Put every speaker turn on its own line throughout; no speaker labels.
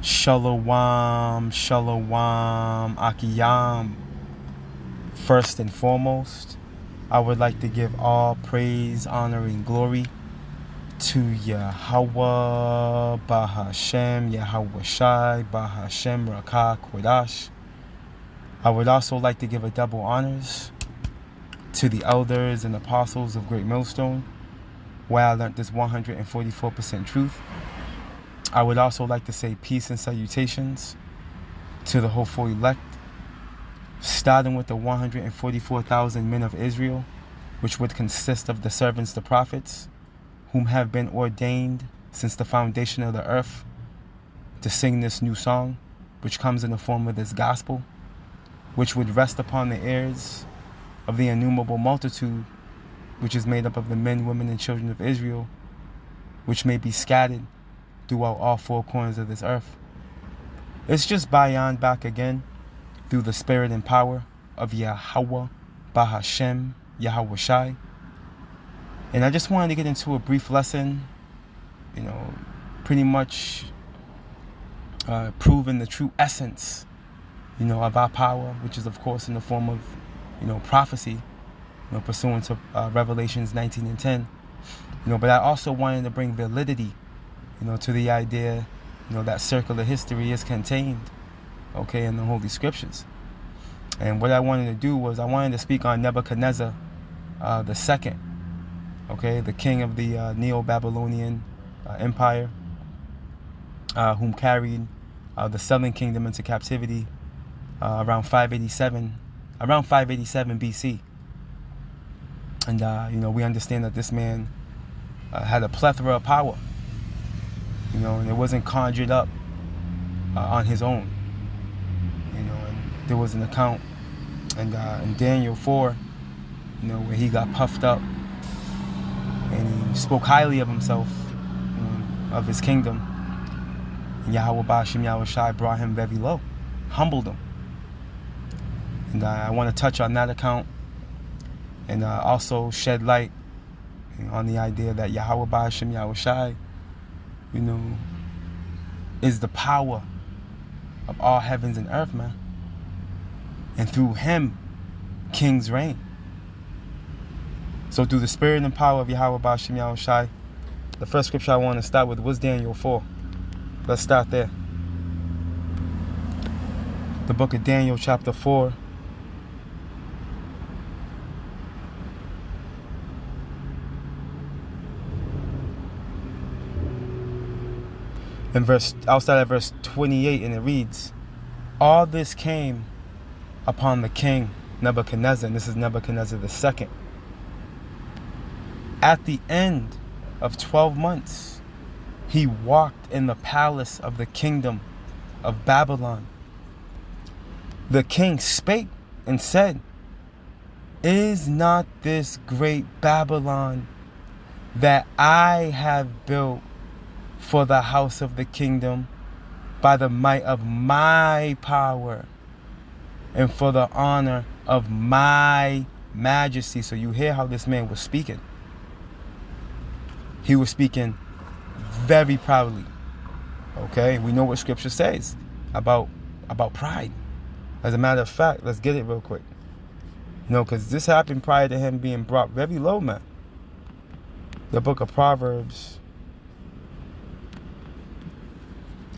Shalom, shalom, akiyam. First and foremost, I would like to give all praise, honor, and glory to Yahweh, Bahashem, Yahweh Shai, Bahashem, Rakah, Kodash. I would also like to give a double honors to the elders and apostles of Great Millstone, where I learned this 144% truth. I would also like to say peace and salutations to the hopeful elect, starting with the 144,000 men of Israel, which would consist of the servants, the prophets, whom have been ordained since the foundation of the earth to sing this new song, which comes in the form of this gospel, which would rest upon the ears of the innumerable multitude, which is made up of the men, women, and children of Israel, which may be scattered throughout all four corners of this earth. It's just Bayan back again through the spirit and power of Yahweh, Bahashem, Yahweh Shai. And I just wanted to get into a brief lesson, pretty much proving the true essence, of our power, which is of course in the form of, prophecy, pursuant to Revelations 19 and 10. But I also wanted to bring validity to the idea, that circular history is contained, in the Holy Scriptures. And what I wanted to do was I wanted to speak on Nebuchadnezzar the second, the king of the Neo-Babylonian Empire, whom carried the Southern Kingdom into captivity around 587 BC. And we understand that this man had a plethora of power. And it wasn't conjured up on his own. And there was an account in Daniel 4, where he got puffed up and he spoke highly of himself, of his kingdom. And Yahweh Bashim Yahweh Shai brought him very low, humbled him. And I want to touch on that account and also shed light on the idea that Yahweh Bashim Yahweh Shai, is the power of all heavens and earth, man. And through him, kings reign. So through the spirit and power of Yahweh Bashim Yahweh Shai, the first scripture I want to start with was Daniel 4. Let's start there. The book of Daniel, chapter 4. I'll start at verse 28, and it reads, "All this came upon the king Nebuchadnezzar," and this is Nebuchadnezzar the second. "At the end of 12 months, he walked in the palace of the kingdom of Babylon. The king spake and said, Is not this great Babylon that I have built for the house of the kingdom by the might of my power and for the honor of my majesty?" So you hear how this man was speaking. He was speaking very proudly. We know what scripture says about pride. As a matter of fact, let's get it real quick. Because this happened prior to him being brought very low, man. The book of Proverbs,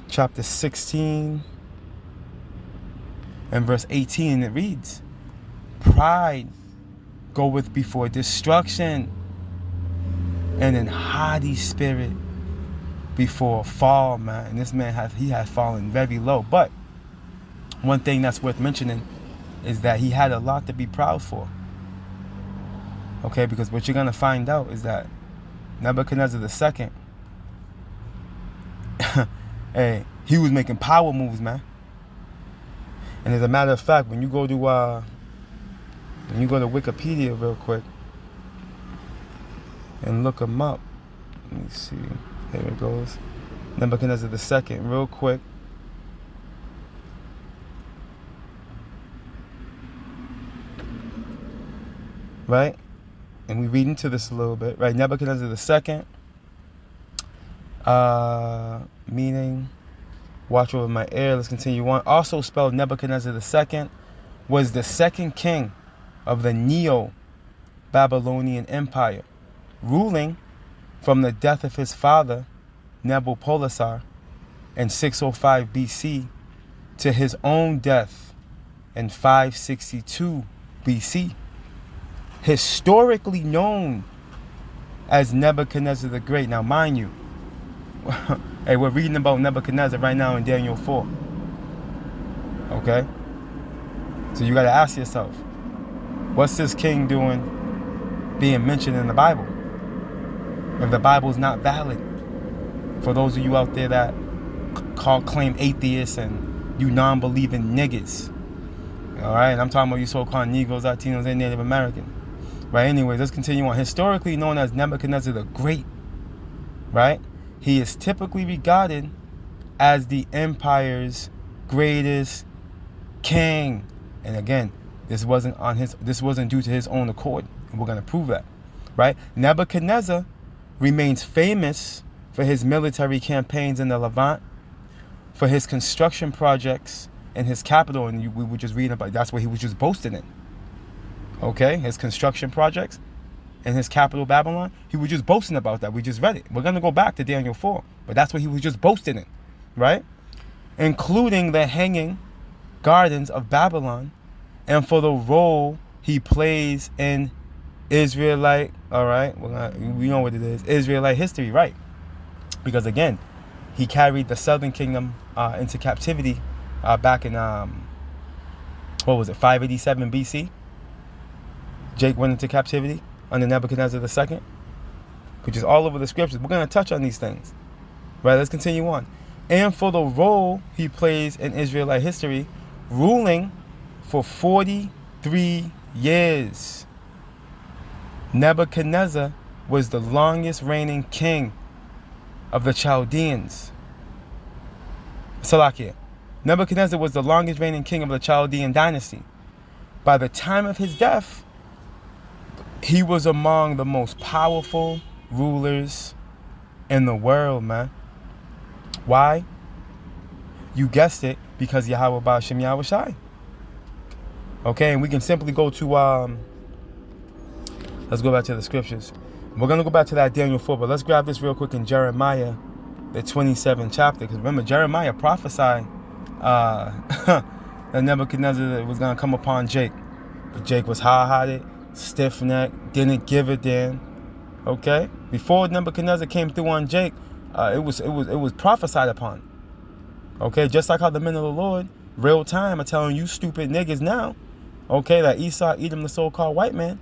chapter 16 and verse 18, it reads, "Pride goeth before destruction, and an haughty spirit before a fall," man. And this man has fallen very low. But one thing that's worth mentioning is that he had a lot to be proud for. Because what you're going to find out is that Nebuchadnezzar the second, hey, he was making power moves, man. And as a matter of fact, when you go to Wikipedia real quick and look him up, let me see. Here it goes. Nebuchadnezzar the second, real quick. Right? And we read into this a little bit, right? Nebuchadnezzar the second, meaning Watch over my ear. Let's continue on. Also spelled Nebuchadnezzar II, was the second king of the Neo-Babylonian Empire, ruling from the death of his father, Nebuchadnezzar, in 605 BC to his own death in 562 BC. Historically known as Nebuchadnezzar the Great. Now, mind you, hey, we're reading about Nebuchadnezzar right now in Daniel 4. Okay? So you got to ask yourself, what's this king doing being mentioned in the Bible? If the Bible is not valid, for those of you out there that claim atheists and you non-believing niggas. All right? And I'm talking about you so-called Negroes, Latinos, and Native Americans. Right, anyways, let's continue on. Historically known as Nebuchadnezzar the Great, right? He is typically regarded as the empire's greatest king. And again, this wasn't due to his own accord. And we're going to prove that, right? Nebuchadnezzar remains famous for his military campaigns in the Levant, for his construction projects in his capital, and we were just reading about, that's what he was just boasting in. Okay, his construction projects in his capital, Babylon. He was just boasting about that. We just read it. We're going to go back to Daniel 4. But that's what he was just boasting in, right? Including the hanging gardens of Babylon, and for the role he plays in Israelite, all right? We know what it is. Israelite history, right? Because again, he carried the southern kingdom into captivity back in, 587 BC. Jake went into captivity under Nebuchadnezzar II, which is all over the scriptures. We're going to touch on these things. Right, let's continue on. And for the role he plays in Israelite history, ruling for 43 years. Nebuchadnezzar was the longest reigning king of the Chaldeans. Salakia. Nebuchadnezzar was the longest reigning king of the Chaldean dynasty. By the time of his death, he was among the most powerful rulers in the world, man. Why? You guessed it, because Yahweh Ba'ashem Yahweh Shai. Okay, and we can simply go to, let's go back to the scriptures. We're going to go back to that Daniel 4, but let's grab this real quick in Jeremiah, the 27th chapter. Because remember, Jeremiah prophesied that Nebuchadnezzar was going to come upon Jake. But Jake was hard-hearted, stiff-necked, didn't give a damn. Okay? Before Nebuchadnezzar came through on Jake, it was prophesied upon. Okay? Just like how the men of the Lord, real time, are telling you stupid niggas now, okay, that Esau, Edom, the so-called white man,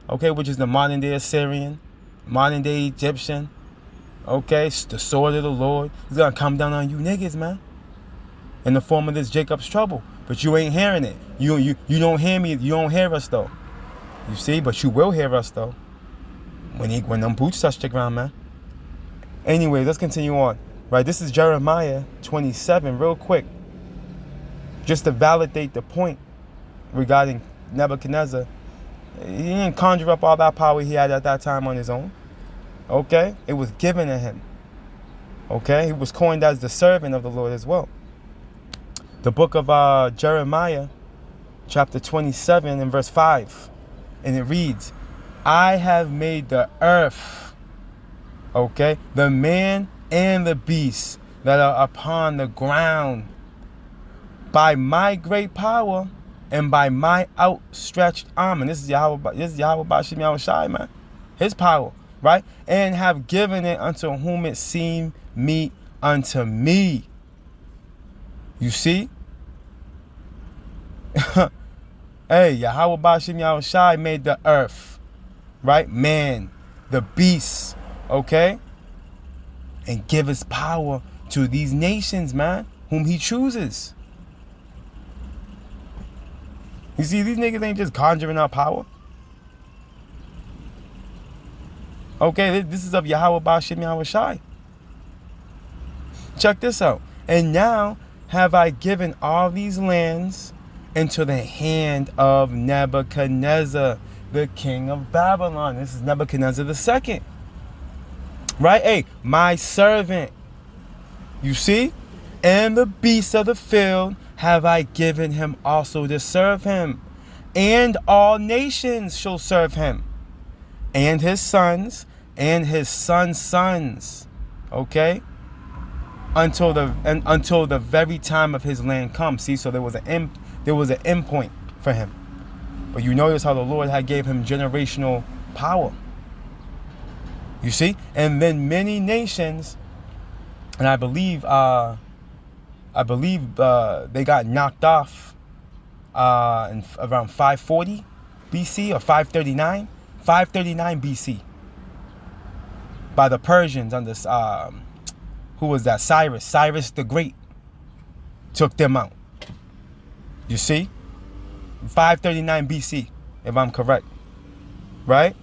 okay, which is the modern-day Assyrian, modern-day Egyptian, okay, the sword of the Lord, is going to come down on you niggas, man, in the form of this Jacob's trouble. But you ain't hearing it. You don't hear me. You don't hear us, though. You see? But you will hear us, though, when them boots touch the ground, man. Anyway, let's continue on. Right, this is Jeremiah 27, real quick, just to validate the point regarding Nebuchadnezzar. He didn't conjure up all that power he had at that time on his own. Okay? It was given to him. Okay? He was coined as the servant of the Lord as well. The book of Jeremiah, chapter 27 and verse 5. And it reads, I have made the earth, okay, the man and the beast that are upon the ground, by my great power and by my outstretched arm. And this is Yahweh Ba'ashem Yahweh Shai, man. His power, right? And have given it unto whom it seemed meet unto me. You see? Hey, Yahweh Ba'ashem Yahweh Shai made the earth, right? Man, the beast, okay? And give his power to these nations, man, whom he chooses. You see, these niggas ain't just conjuring up power. Okay, this is of Yahweh Ba'ashem Yahweh Shai. Check this out. And now have I given all these lands into the hand of Nebuchadnezzar, the king of Babylon. This is Nebuchadnezzar the II. Right? Hey, my servant. You see? And the beasts of the field have I given him also to serve him. And all nations shall serve him. And his sons and his sons' sons. Okay? Until the very time of his land comes. See, so there was an end point for him. But you notice how the Lord had gave him generational power. You see? And then many nations, and I believe they got knocked off in around 540 BC or 539 BC by the Persians under who was that? Cyrus the Great took them out. You see? 539 BC, if I'm correct. Right?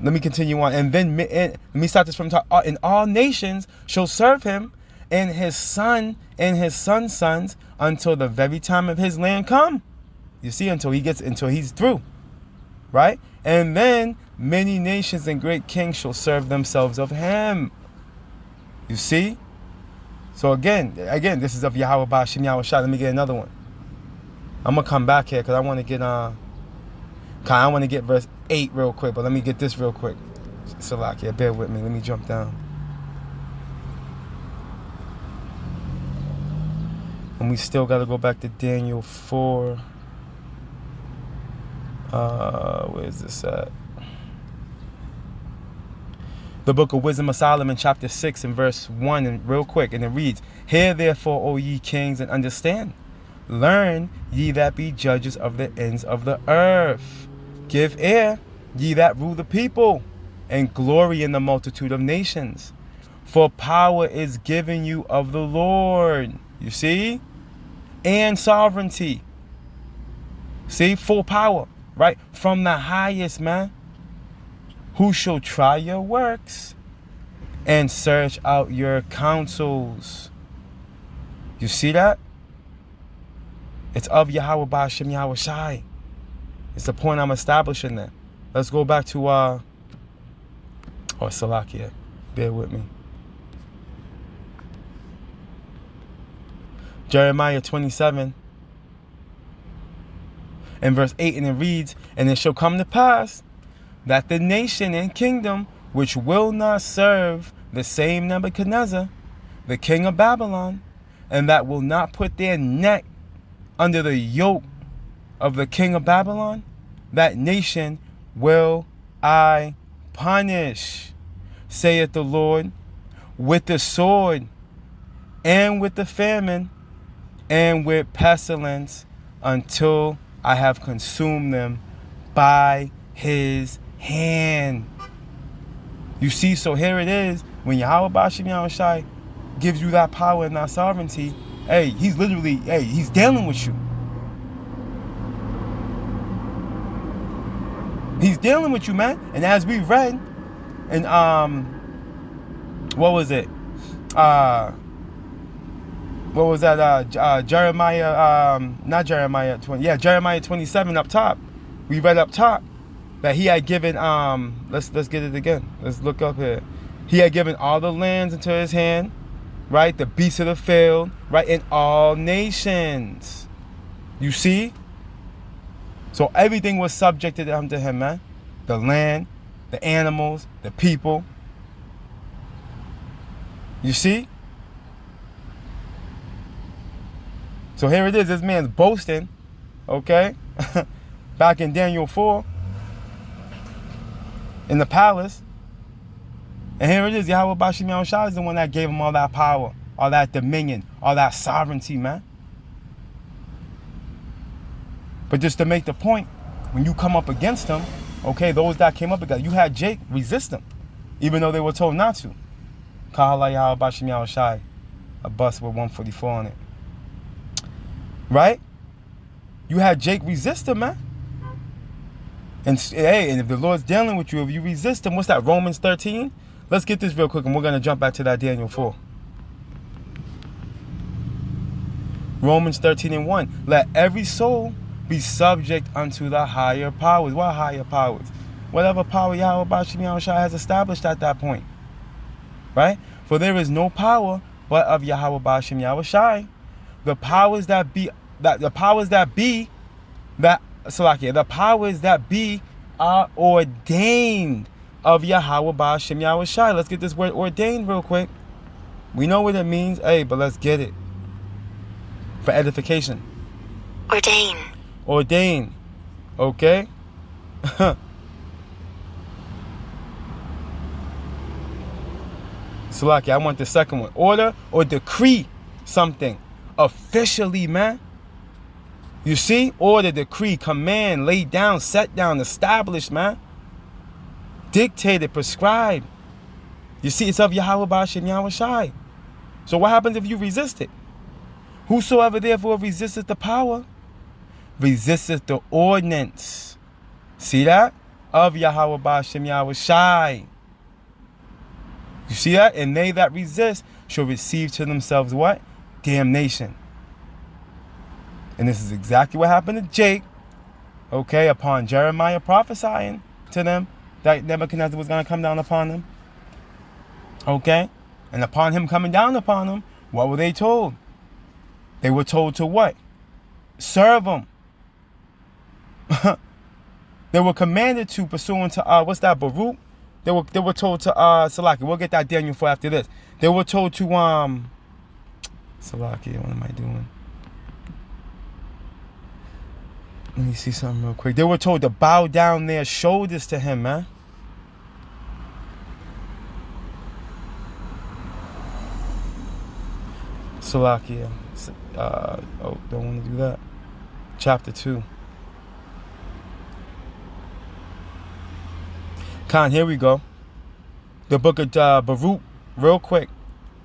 Let me continue on. And then let me start this from top. And all nations shall serve him, and his son and his son's sons, until the very time of his land come. You see, until he's through. Right? And then many nations and great kings shall serve themselves of him. You see? So again, this is of Yahweh Ba'Shem Yahweh Shai. Let me get another one. I'm gonna come back here because I want to get verse 8 real quick, but let me get this real quick. Salakia, bear with me. Let me jump down. And we still got to go back to Daniel 4. Where is this at? The book of Wisdom of Solomon, chapter 6 and verse 1, and real quick, and it reads, Hear therefore, O ye kings, and understand. Learn, ye that be judges of the ends of the earth. Give ear, ye that rule the people, and glory in the multitude of nations. For power is given you of the Lord. You see? And sovereignty. See? Full power. Right? From the highest, man. Who shall try your works and search out your counsels. You see that? It's of Yahweh Ba'Shem Yahweh Shai. It's the point I'm establishing there. Let's go back to Salakia. Bear with me. Jeremiah 27 and verse 8, and it reads, And it shall come to pass that the nation and kingdom which will not serve the same Nebuchadnezzar, the king of Babylon, and that will not put their neck under the yoke of the king of Babylon, that nation will I punish, saith the Lord, with the sword, and with the famine, and with pestilence, until I have consumed them by his hand. You see, so here it is. When Yahweh Ba'Shem Yahweh Shai gives you that power and that sovereignty, hey, he's literally, he's dealing with you. He's dealing with you, man. And as we read, and what was it? What was that? Jeremiah, not Jeremiah 20. Yeah, Jeremiah 27 up top. We read up top that he had given, let's get it again. Let's look up here. He had given all the lands into his hand, right? The beasts of the field, right? In all nations. You see? So everything was subjected unto him, man. The land, the animals, the people. You see? So here it is. This man's boasting, okay? Back in Daniel 4, in the palace. And here it is. Yahweh Ba'Shem Yahweh Shai is the one that gave him all that power, all that dominion, all that sovereignty, man. But just to make the point, when you come up against him, okay, those that came up against you had Jake resist them, even though they were told not to. Kahala Yahweh Ba'Shem Yahweh Shai, a bus with 144 on it. Right? You had Jake resist him, man. And hey, and if the Lord's dealing with you, if you resist him, what's that, Romans 13? Let's get this real quick, and we're going to jump back to that Daniel 4. Romans 13 and 1. Let every soul be subject unto the higher powers. What higher powers? Whatever power Yahweh Ba'Shem Yahweh Shai has established at that point. Right? For there is no power but of Yahweh Ba'ashem Yahushai. The powers that be, the powers that be are ordained of Yahweh Ba'ashem Yahushai. Let's get this word ordained real quick. We know what it means, but let's get it for edification. Ordain. Okay? Salaki, I want the second one. Order or decree something officially, man. You see? Order, decree, command, lay down, set down, establish, man. Dictated, prescribed. You see, it's of Yahweh Ba'ashem Yahushai. So what happens if you resist it? Whosoever therefore resisteth the power, resisteth the ordinance. See that? Of Yahweh Ba'ashem Yahushai. You see that? And they that resist shall receive to themselves what? Damnation. And this is exactly what happened to Jake. Okay, upon Jeremiah prophesying to them that Nebuchadnezzar was going to come down upon them. Okay? And upon him coming down upon them, what were they told? They were told to what? Serve him. They were commanded to, pursuant to, Baruch? They were told to, Salaki, we'll get that Daniel for after this. They were told to, Salaki, what am I doing? Let me see something real quick. They were told to bow down their shoulders to him, man. Salakia. Don't want to do that. Chapter 2. Here we go. The book of Baruch, real quick.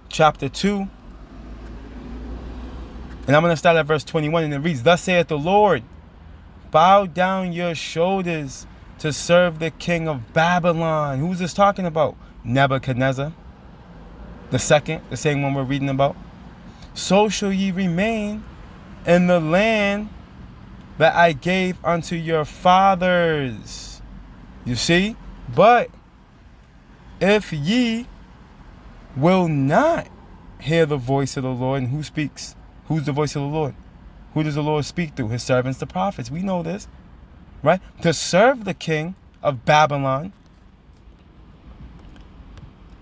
Chapter 2. And I'm going to start at verse 21, and it reads, Thus saith the Lord, bow down your shoulders to serve the king of Babylon. Who's this talking about? Nebuchadnezzar. The second, the same one we're reading about. So shall ye remain in the land that I gave unto your fathers. You see? But if ye will not hear the voice of the Lord, and who speaks? Who's the voice of the Lord? Who does the Lord speak through? His servants, the prophets. We know this, right? To serve the king of Babylon,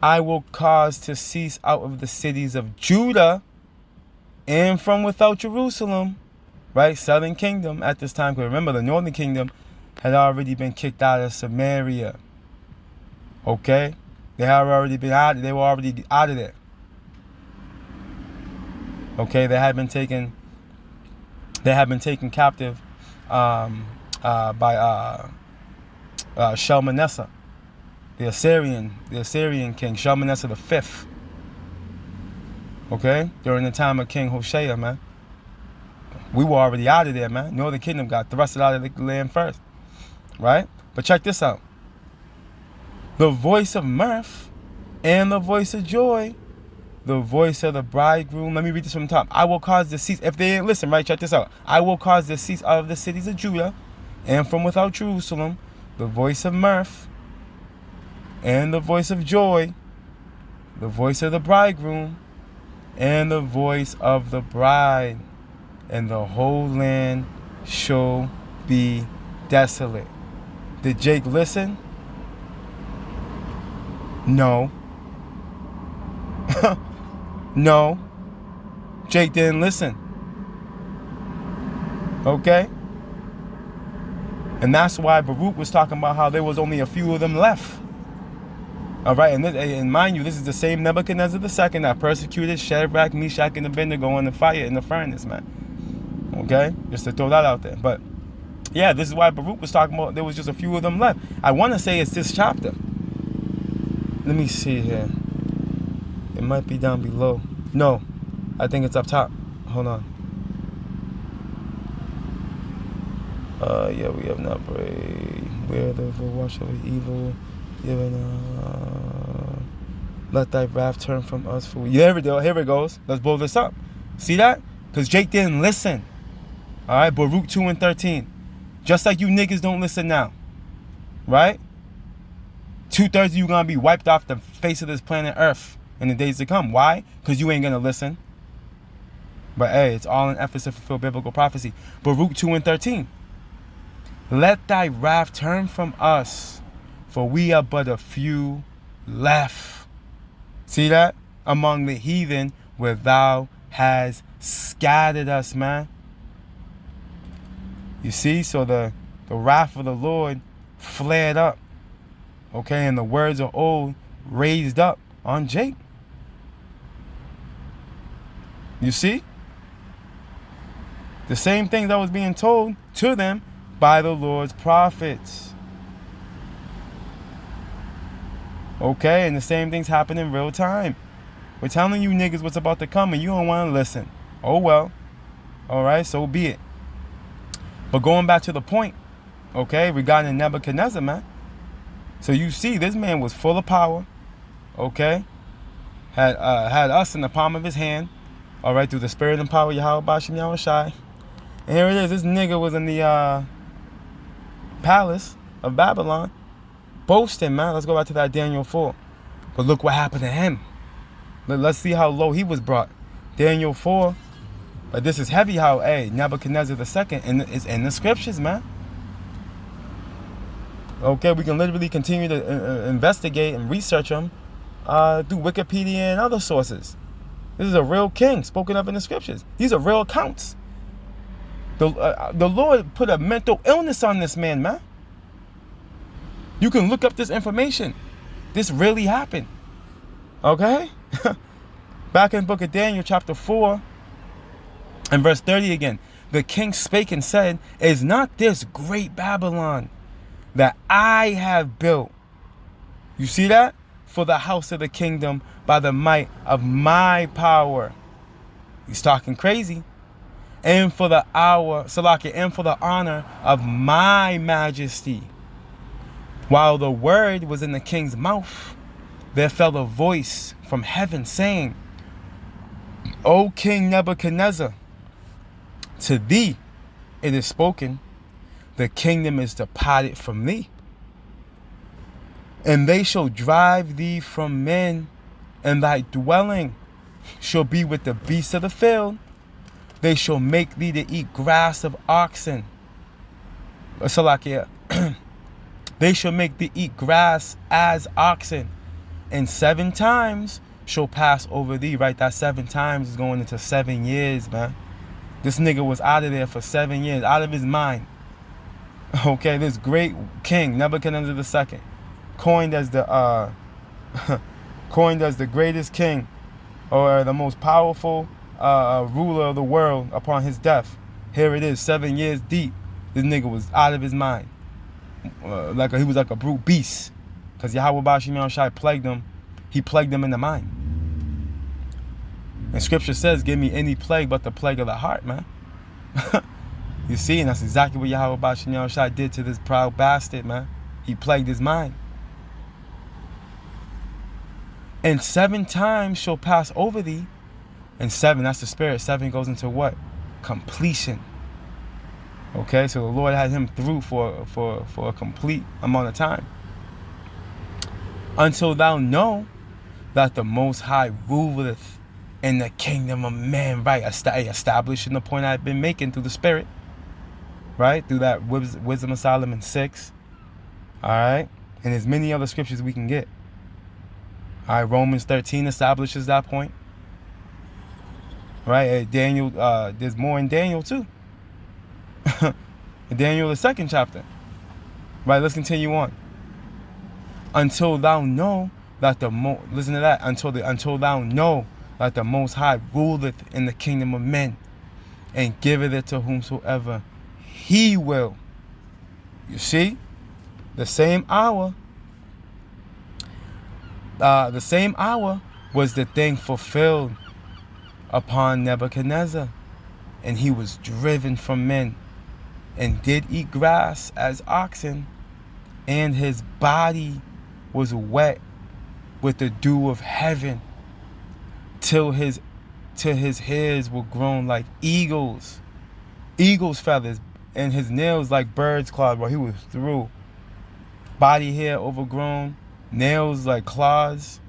I will cause to cease out of the cities of Judah and from without Jerusalem, right? Southern kingdom at this time. Because remember, the northern kingdom had already been kicked out of Samaria. Okay? They had already been out. They were already out of there. Okay? They had been taken captive by Shalmaneser, the Assyrian king, Shalmaneser the fifth. Okay? During the time of King Hoshea, man. We were already out of there, man. Northern kingdom got thrusted out of the land first. Right? But check this out. The voice of mirth and the voice of joy, the voice of the bridegroom. Let me read this from the top. I will cause the cease. If they didn't listen, right? Check this out. I will cause the cease out of the cities of Judah and from without Jerusalem, the voice of mirth and the voice of joy, the voice of the bridegroom and the voice of the bride, and the whole land shall be desolate. Did Jake listen? No. No. Jake didn't listen. Okay? And that's why Baruch was talking about how there was only a few of them left. All right, and mind you, this is the same Nebuchadnezzar II that persecuted Shadrach, Meshach, and Abednego in the fire, in the furnace, man. Okay? Just to throw that out there. But, yeah, this is why Baruch was talking about there was just a few of them left. I want to say it's this chapter. Let me see here. It might be down below. No, I think it's up top. Hold on. Yeah, we have not prayed. Where the wash away evil. Let thy wrath turn from us. Here it goes. Let's blow this up. See that? Because Jake didn't listen. All right, Baruch 2:13. Just like you niggas don't listen now. Right? 2/3 of you going to be wiped off the face of this planet Earth. in the days to come. Why? Because you ain't going to listen. But hey, it's all in efforts to fulfill biblical prophecy. Baruch 2:13. Let thy wrath turn from us, for we are but a few left. See that? Among the heathen where thou hast scattered us, man. You see? So the wrath of the Lord flared up. Okay, and the words of old raised up on Jake. You see? The same thing that was being told to them by the Lord's prophets. Okay, and the same things happen in real time. We're telling you niggas what's about to come and you don't want to listen. Oh well. Alright, so be it. But going back to the point, okay, regarding Nebuchadnezzar, man. So you see, this man was full of power. Okay? Had us in the palm of his hand. Alright, through the spirit and power of Yahweh Bashim Yahushai. And here it is. This nigga was in the palace of Babylon, boasting, man. Let's go back to that Daniel 4. But look what happened to him. Let's see how low he was brought. Daniel 4. But this is heavy how, hey, Nebuchadnezzar II is in the scriptures, man. Okay, we can literally continue to investigate and research him through Wikipedia and other sources. This is a real king spoken of in the scriptures. These are real accounts. The Lord put a mental illness on this man, man. You can look up this information. This really happened. Okay? Back in the book of Daniel, chapter 4, and verse 30 again. The king spake and said, is not this great Babylon that I have built? You see that? For the house of the kingdom by the might of my power. He's talking crazy. And for the hour, Salakia, and for the honor of my majesty. While the word was in the king's mouth, there fell a voice from heaven saying, O King Nebuchadnezzar, to thee it is spoken, the kingdom is departed from thee. And they shall drive thee from men, and thy dwelling shall be with the beasts of the field. They shall make thee to eat grass of oxen. Salakia. They shall make thee eat grass as oxen. And 7 times shall pass over thee. Right? That 7 times is going into 7 years, man. This nigga was out of there for 7 years. Out of his mind. Okay, this great king, Nebuchadnezzar II. Coined as the greatest king. Or the most powerful ruler of the world upon his death. Here it is, 7 years deep. This nigga was out of his mind. He was like a brute beast. Because Yahweh Bashim Yahushai plagued him. He plagued him in the mind. And scripture says, give me any plague but the plague of the heart, man. You see, and that's exactly what Yahweh Bashim Yahushai did to this proud bastard, man. He plagued his mind. And 7 times shall pass over thee. And 7, that's the spirit. 7 goes into what? Completion. Okay, so the Lord had him through for a complete amount of time. Until thou know that the Most High ruleth in the kingdom of men. Right, establishing the point I've been making through the spirit. Right, through that Wisdom of Solomon 6. Alright, and there's many other scriptures we can get. Alright, Romans 13 establishes that point. Right, Daniel, there's more in Daniel too. Daniel, the 2nd chapter. Right, let's continue on. Until thou know that listen to that. Until thou know that the Most High ruleth in the kingdom of men, and giveth it to whomsoever he will. You see, the same hour. The same hour was the thing fulfilled upon Nebuchadnezzar, and he was driven from men, and did eat grass as oxen, and his body was wet with the dew of heaven, till his hairs were grown like eagles' feathers, and his nails like birds' claws. While he was through, body hair overgrown, nails like claws.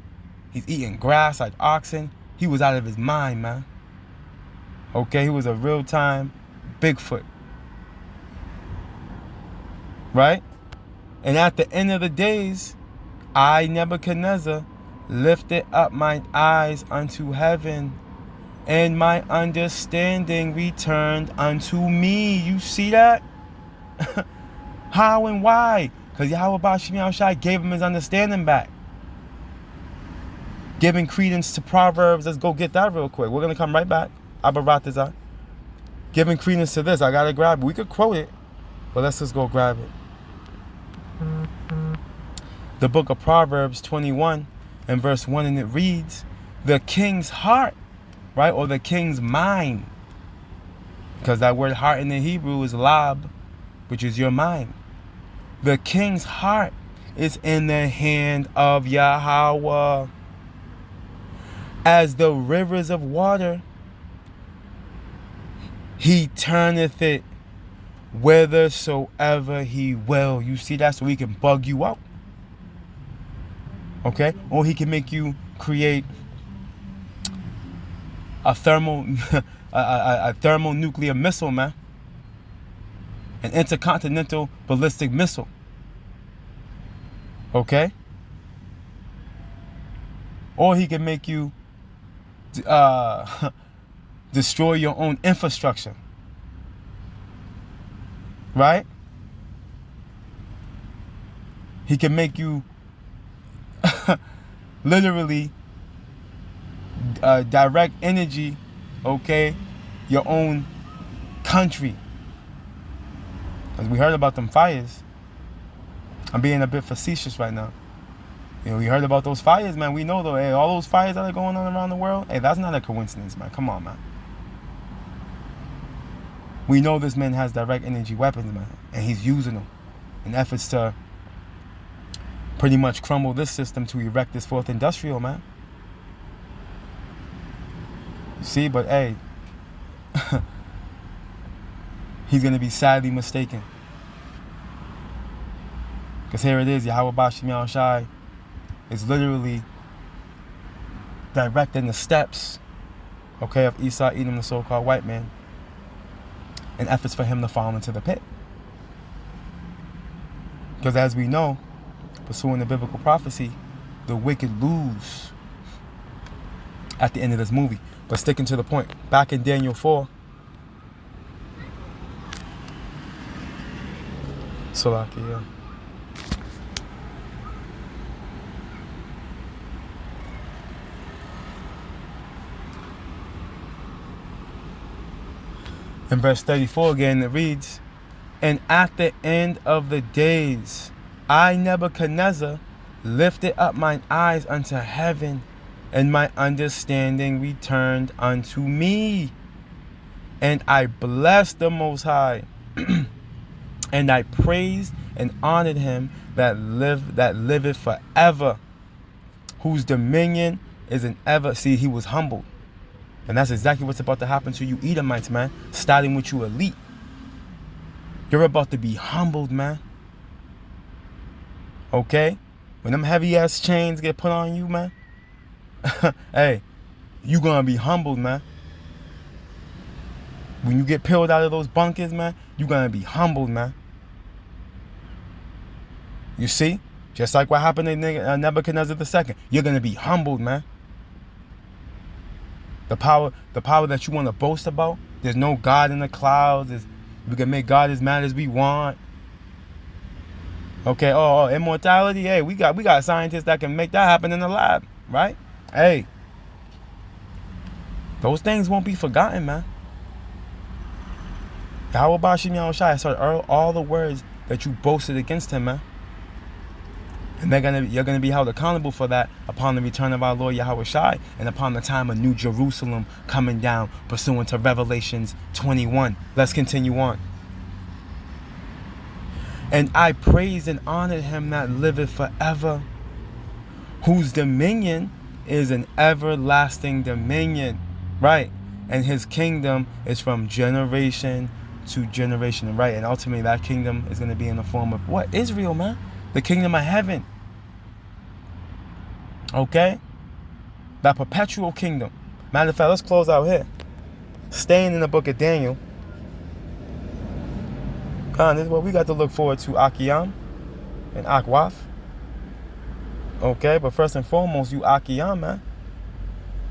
He's eating grass like oxen. He was out of his mind, man. Okay, he was a real-time Bigfoot. Right? And at the end of the days, I, Nebuchadnezzar, lifted up mine eyes unto heaven, and my understanding returned unto me. You see that? How and why? Because Yahweh Bashim Yahushai gave him his understanding back. Giving credence to Proverbs. Let's go get that real quick. We're going to come right back. Abaratazah. Giving credence to this. I got to grab it. We could quote it, but let's just go grab it. The book of Proverbs 21 and verse 1, and it reads, the king's heart, right, or the king's mind, because that word heart in the Hebrew is lab, which is your mind. The king's heart is in the hand of Yahweh, as the rivers of water. He turneth it whithersoever he will. You see that? So he can bug you out. Okay? Or he can make you create a thermonuclear missile, man. An intercontinental ballistic missile. Okay? Or he can make you destroy your own infrastructure. Right? He can make you literally direct energy, okay, your own country. Because we heard about them fires. I'm being a bit facetious right now. You know, we heard about those fires, man. We know, though, hey, all those fires that are going on around the world, hey, that's not a coincidence, man. Come on, man. We know this man has direct energy weapons, man, and he's using them in efforts to pretty much crumble this system to erect this fourth industrial, man. You see, but hey, he's going to be sadly mistaken. Because here it is, Yahweh Bashim Yahushai is literally directing the steps, okay, of Esau, Edom, the so-called white man, in efforts for him to fall into the pit. Because as we know, pursuing the biblical prophecy, the wicked lose at the end of this movie. But sticking to the point, back in Daniel 4, Salakia. In verse 34 again, it reads, and at the end of the days, I, Nebuchadnezzar, lifted up mine eyes unto heaven, and my understanding returned unto me. And I blessed the Most High, and I praised and honored him that liveth forever, whose dominion is an ever. See, he was humbled. And that's exactly what's about to happen to you Edomites, man. Starting with you elite. You're about to be humbled, man. Okay? When them heavy-ass chains get put on you, man, hey, you gonna be humbled, man. When you get peeled out of those bunkers, man, you gonna be humbled, man. You see? Just like what happened to Nebuchadnezzar II. You're gonna be humbled, man. The power that you want to boast about, there's no God in the clouds. We can make God as mad as we want. Okay, oh, immortality. Hey, we got scientists that can make that happen in the lab, right? Hey, those things won't be forgotten, man. Yahweh Bashim Yahushai said all the words that you boasted against him, man. And you're gonna be held accountable for that upon the return of our Lord Yahweh Shai and upon the time of New Jerusalem coming down, pursuant to Revelations 21. Let's continue on. And I praised and honored him that liveth forever, whose dominion is an everlasting dominion, right? And his kingdom is from generation to generation, right? And ultimately that kingdom is going to be in the form of what? Israel, man. The kingdom of heaven. Okay? That perpetual kingdom. Matter of fact, let's close out here. Staying in the book of Daniel. This is what we got to look forward to, Akiyam and Akwath. Okay, but first and foremost, you Akiyam, man.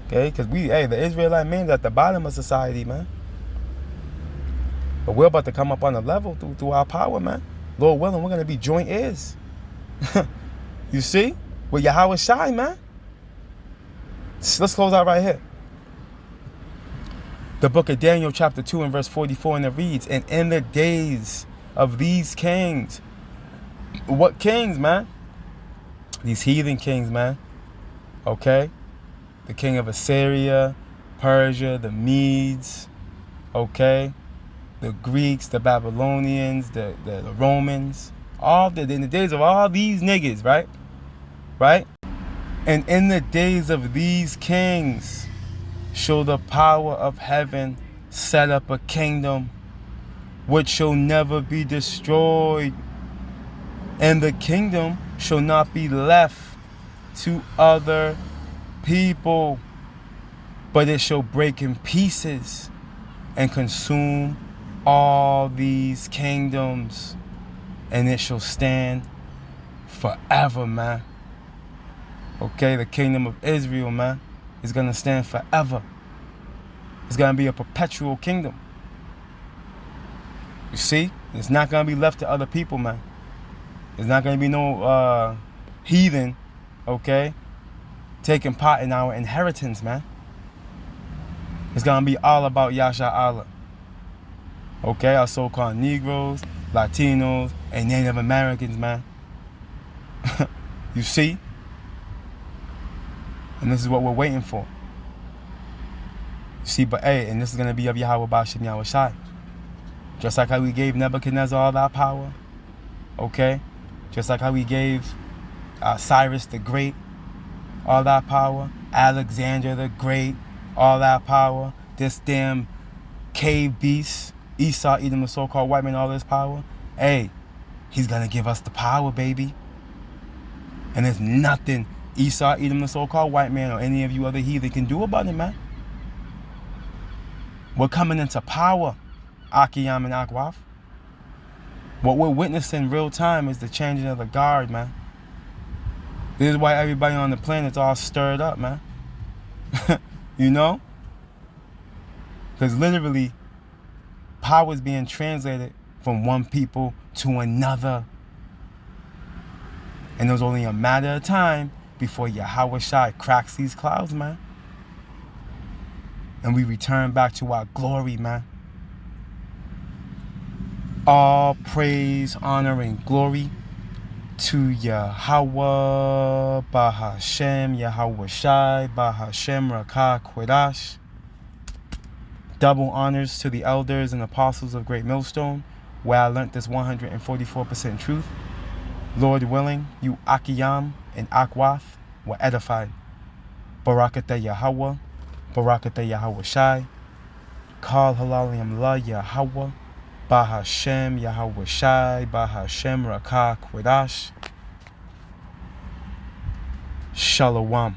Okay, because the Israelite men at the bottom of society, man. But we're about to come up on a level through our power, man. Lord willing, we're going to be joint heirs. You see? With Yahweh Shai, man. Let's close out right here. The book of Daniel, chapter 2 and verse 44, and it reads, and in the days of these kings. What kings, man? These heathen kings, man. Okay? The king of Assyria, Persia, the Medes, okay? The Greeks, the Babylonians, the Romans. In the days of all these niggas, right? Right? And in the days of these kings shall the power of heaven set up a kingdom which shall never be destroyed, and the kingdom shall not be left to other people, but it shall break in pieces and consume all these kingdoms, and it shall stand forever, man. Okay, the kingdom of Israel, man, is going to stand forever. It's going to be a perpetual kingdom. You see? It's not going to be left to other people, man. There's not going to be no heathen, okay, taking part in our inheritance, man. It's going to be all about Yasha Allah. Okay, our so-called Negroes, Latinos, and Native Americans, man. You see? And this is what we're waiting for. You see, but hey, and this is going to be of Yahweh Bashim Yahweh Shai. Just like how we gave Nebuchadnezzar all that power. Okay? Just like how we gave Cyrus the Great all that power. Alexander the Great, all that power. This damn cave beast, Esau, Edom, the so-called white man, all this power. Hey, he's going to give us the power, baby. And there's nothing Esau, Edom, the so-called white man, or any of you other heathen can do about it, man. We're coming into power, Akiyam and Akwath. What we're witnessing real time is the changing of the guard, man. This is why everybody on the planet's all stirred up, man. You know? Because literally, power is being translated from one people to another. And it was only a matter of time before Yahweh Shai cracks these clouds, man. And we return back to our glory, man. All praise, honor, and glory to Yahweh, Bahashem, Yahweh Shai, Bahashem, Rakah, Quedash. Double honors to the elders and apostles of Great Millstone, where I learned this 144% truth. Lord willing, you Akiyam and Akwath were edified. Barakatah Yahweh, Barakatah Yahweh Shai, Kal Halalim La Yahweh, Bahashem Yahweh Shai, Bahashem Rakah Quedash. Shalom.